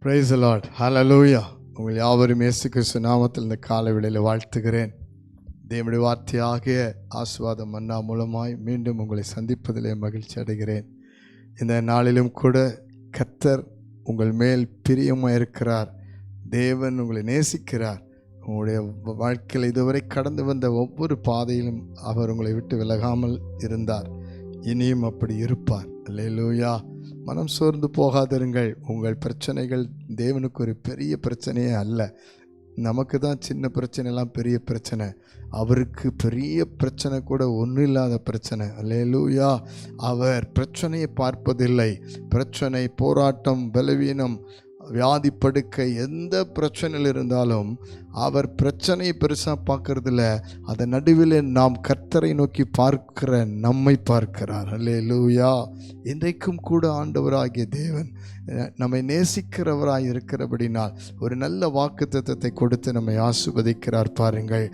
Praise the Lord, ஹல்லேலூயா. உங்கள் யாவரும் இயேசு கிறிஸ்து நாமத்தில் இந்த காலை வேளையில் வாழ்த்துகிறேன். தேவனுடைய வார்த்தையாகிய ஆசீர்வாத மன்னா மூலமாய் மீண்டும் உங்களை சந்திப்பதிலே மகிழ்ச்சி அடைகிறேன். இந்த நாளிலும் கூட கர்த்தர் உங்கள் மேல் பிரியமாக இருக்கிறார். தேவன் உங்களை நேசிக்கிறார். உங்களுடைய வாழ்க்கையில் இதுவரை கடந்து வந்த ஒவ்வொரு பாதையிலும் அவர் உங்களை விட்டு விலகாமல் இருந்தார். இனியும் அப்படி இருப்பார். அல்லேலூயா. மனம் சோர்ந்து போகாதிருங்கள். உங்கள் பிரச்சனைகள் தேவனுக்கு ஒரு பெரிய பிரச்சனையே அல்ல. நமக்கு தான் சின்ன பிரச்சனைலாம் பெரிய பிரச்சனை. அவருக்கு பெரிய பிரச்சனை கூட ஒன்றும் இல்லாத பிரச்சனை. அல்லேலூயா. அவர் பிரச்சனையை பார்ப்பதில்லை. பிரச்சனை, போராட்டம், பலவீனம், வியாதி, படுக்கை, எந்த பிரச்சனையில் இருந்தாலும் அவர் பிரச்சனையை பெருசாக பார்க்கறதில்ல. அதன் நடுவில் நாம் கர்த்தரை நோக்கி பார்க்கிற நம்மை பார்க்கிறார். அல்லேலூயா. இன்றைக்கும் கூட ஆண்டவராகிய தேவன் நம்மை நேசிக்கிறவராய் இருக்கிறபடினால் ஒரு நல்ல வாக்குத்தத்தத்தை கொடுத்து நம்மை ஆசீர்வதிக்கிறார். பாருங்கள்,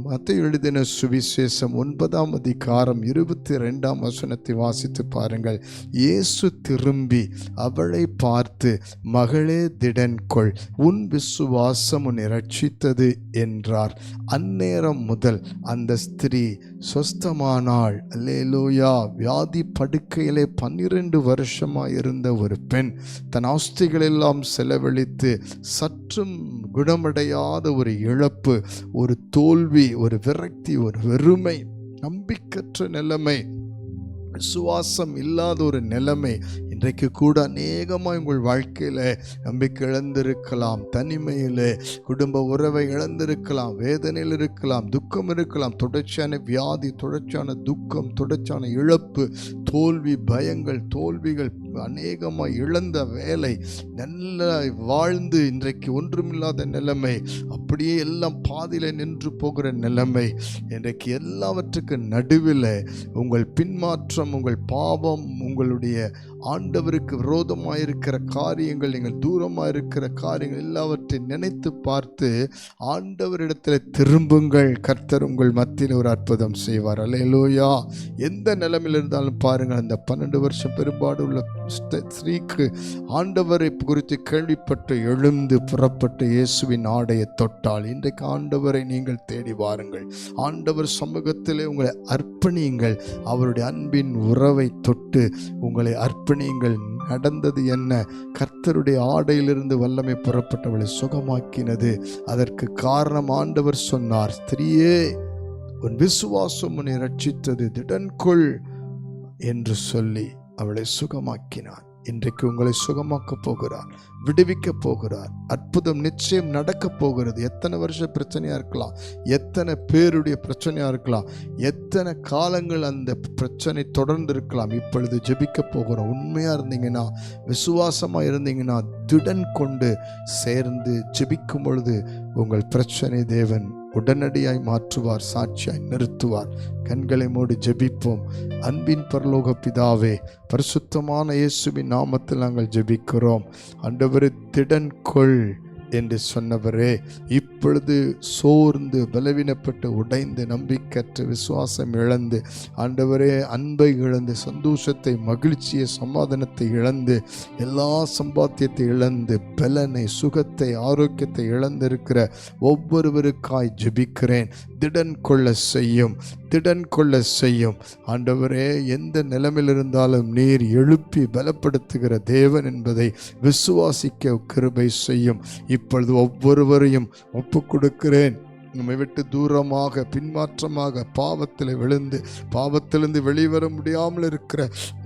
மத்தேயு எழுதின சுவிசேஷம் 9ஆம் அதிகாரம் 22ஆம் வசனத்தை வாசித்து பாருங்கள். இயேசு திரும்பி அவளை பார்த்து, மகளே திடன் கொள், உன் விசுவாசம் உன்னை ரட்சித்தது என்றார். அந்நேரம் முதல் அந்த ஸ்திரீ சொஸ்தமானாள். அல்லேலூயா. வியாதி படுக்கையிலே 12 வருஷமாக இருந்த ஒரு பெண் தன் ஆஸ்திகளெல்லாம் செலவழித்து சற்றும் குணமடையாத ஒரு இழப்பு, ஒரு தோல்வி, ஒரு விரக்தி, ஒரு வெறுமை, நம்பிக்கற்ற நிலைமை, விசுவாசம் இல்லாத ஒரு நிலைமை இன்றைக்கு கூட அநேகமாக உங்கள் வாழ்க்கையில் நம்பிக்கை இழந்திருக்கலாம். தனிமையில் குடும்ப உறவை இழந்திருக்கலாம். வேதனையில் இருக்கலாம். துக்கம் இருக்கலாம். தொடர்ச்சியான வியாதி, தொடர்ச்சியான துக்கம், தொடர்ச்சியான இழப்பு, தோல்வி, பயங்கள், தோல்விகள், அநேகமாக இழந்த வேலை, நல்ல வாழ்ந்து இன்றைக்கு ஒன்றுமில்லாத நிலைமை, அப்படியே எல்லாம் பாதியில் நின்று போகிற நிலைமை. இன்றைக்கு எல்லாவற்றுக்கு நடுவில் உங்கள் பின்மாற்றம், உங்கள் பாவம், உங்களுடைய ஆண்டவருக்கு விரோதமாயிருக்கிற காரியங்கள், நீங்கள் தூரமாக இருக்கிற காரியங்கள் எல்லாவற்றையும் நினைத்து பார்த்து ஆண்டவரிடத்தில் திரும்புங்கள். கர்த்தர் உங்கள் மத்தியில் ஒரு அற்புதம் செய்வார். அல்லேலூயா. எந்த நிலைமையில் இருந்தாலும் பாருங்கள், அந்த 12 வருஷம் பெரும்பாடு உள்ள ஸ்திரீக்கு ஆண்டவரை குறித்து கேள்விப்பட்டு எழுந்து புறப்பட்டு இயேசுவின் ஆடையை தொட்டால். இன்றைக்கு ஆண்டவரை நீங்கள் தேடி வாருங்கள். ஆண்டவர் சமூகத்திலே உங்களை அர்ப்பணியுங்கள். அவருடைய அன்பின் உறவை தொட்டு உங்களை அர்ப்பணியுங்கள். நடந்தது என்ன? கர்த்தருடைய ஆடையிலிருந்து வல்லமை புறப்பட்டவளை சுகமாக்கினது. அதற்கு காரணம் ஆண்டவர் சொன்னார், ஸ்திரீயே, உன் விசுவாசம் உன்னை ரட்சித்தது, திடன் கொள் என்று சொல்லி அவளை சுகமாக்கினார். இன்றைக்கு உங்களை சுகமாக்க போகிறார், விடுவிக்க போகிறார். அற்புதம் நிச்சயம் நடக்க போகிறது. எத்தனை வருஷ பிரச்சனையா இருக்கலாம், எத்தனை பேருடைய பிரச்சனையா இருக்கலாம், எத்தனை காலங்கள் அந்த பிரச்சனை தொடர்ந்து இருக்கலாம். இப்பொழுது ஜெபிக்க போகிறோம். உண்மையா இருந்தீங்கன்னா, விசுவாசமா இருந்தீங்கன்னா, திடன் கொண்டு சேர்ந்து ஜெபிக்கும் பொழுது உங்கள் பிரச்சனை தேவன் உடனடியாய் மாற்றுவார், சாட்சியாய் நிறுத்துவார். கண்களை மூடி ஜெபிப்போம். அன்பின் பரலோக பிதாவே, பரிசுத்தமான இயேசுவின் நாமத்தில் நாங்கள் ஜெபிக்கிறோம். ஆண்டவரே, திடன் கொள் என்று சொன்னவரே, இப்பொழுது சோர்ந்து பலவீனப்பட்டு உடைந்து நம்பிக்கற்ற விசுவாசம் இழந்து, ஆண்டவரே, அன்பை இழந்து, சந்தோஷத்தை, மகிழ்ச்சியை, சமாதானத்தை இழந்து, எல்லா சம்பாத்தியத்தை இழந்து, பலனை, சுகத்தை, ஆரோக்கியத்தை இழந்திருக்கிற ஒவ்வொருவருக்காய் ஜெபிக்கிறேன். திடன் கொள்ள செய்யும், திடன் கொள்ள செய்யும். ஆண்டவரே, எந்த நிலைமையில் இருந்தாலும் நீர் எழுப்பி பலப்படுத்துகிற தேவன் என்பதை விசுவாசிக்க கிருபை செய்யும். இப்பொழுது ஒவ்வொருவரையும் ஒப்புக் கொடுக்கிறேன். நம்மை விட்டு தூரமாக, பின்மாற்றமாக, பாவத்தில் விழுந்து, பாவத்திலிருந்து வெளிவர முடியாமல் இருக்கிற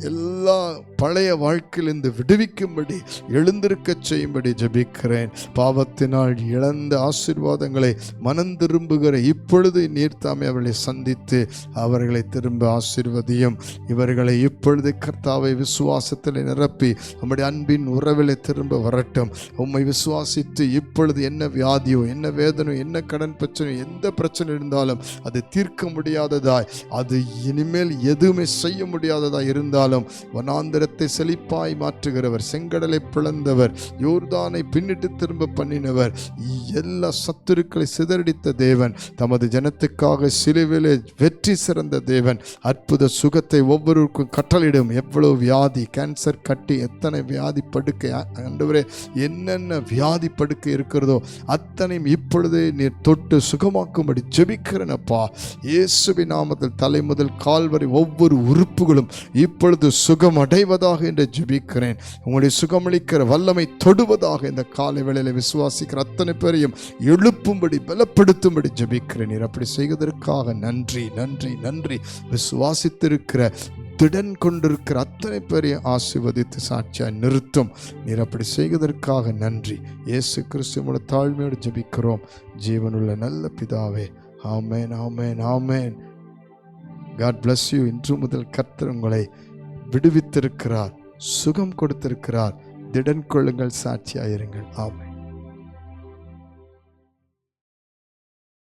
எல்லா பழைய வாழ்க்கையிலிருந்து விடுவிக்கும்படி, எழுந்திருக்க செய்யும்படி ஜெபிக்கிறேன். பாவத்தினால் இழந்த ஆசீர்வாதங்களை மனம் திரும்புகிற இப்பொழுது நீர் தாமே அவர்களை சந்தித்து அவர்களை திரும்ப ஆசீர்வதியும். இவர்களை இப்பொழுது கர்த்தாவை விசுவாசத்தில் நிரப்பி நம்முடைய அன்பின் உறவிலை திரும்ப வரட்டும். உம்மை விசுவாசித்து இப்பொழுது என்ன வியாதியோ, என்ன வேதனையோ, என்ன கடன் பிரச்சனை, எந்த பிரச்சனை இருந்தாலும் அது தீர்க்க முடியாததாய், அது இனிமேல் எதுவுமே செய்ய முடியாததாய் இருந்தாலும் வனாந்திரத்தை செழிப்பாய் மாற்றுகிறவர், செங்கடலை பிளந்தவர், யோர்தானை பின்னிட்டு திரும்ப பண்ணினவர், எல்லா சத்துருக்களை சிதறடித்த தேவன், தமது ஜனத்துக்காக சிலுவையிலே வெற்றி சிறந்த தேவன், அற்புத சுகத்தை ஒவ்வொருவருக்கும் கட்டளையிடும். எவ்வளவு வியாதி, கேன்சர், கட்டி, எத்தனை வியாதி படுக்கை, ஆண்டவரே என்னென்ன வியாதி படுக்கை இருக்கிறதோ அத்தனையும் இப்பொழுதே நீர் தொட்டு சுகமாக்கும்படி ஜெபிக்கிறேனப்பா. இயேசுவின் நாமத்தில் தலை முதல் கால் வரை ஒவ்வொரு உறுப்புகளும் இப்பொழுது சுகம் அடைவதாக என்று ஜெபிக்கிறேன். உங்களுடைய சுகமளிக்கிற வல்லமை தொடுவதாக இந்த காலை வேளையில விசுவாசிக்கிற அத்தனை பேரையும் எழுப்பும்படி பலப்படுத்தும்படி ஜெபிக்கிறேன். நீர் அப்படி செய்வதற்காக நன்றி நன்றி நன்றி. விசுவாசித்திருக்கிற திடன் கொண்டிருக்கிற அத்தனை பேரையும் ஆசீர்வதித்து சாட்சியாய் நிறுத்தும். நீர் அப்படி செய்வதற்காக நன்றி. இயேசு கிறிஸ்துவோட தாழ்மையோடு ஜெபிக்கிறோம் ஜீவனுள்ள நல்ல பிதாவே. ஆமேன் ஆமேன் ஆமேன். God bless you. இன்று முதல் கர்த்தர் உங்களை விடுவித்திருக்கிறார், சுகம் கொடுத்திருக்கிறார். திடன் கொள்ளுங்கள், சாட்சியாயிருங்கள். ஆமென்.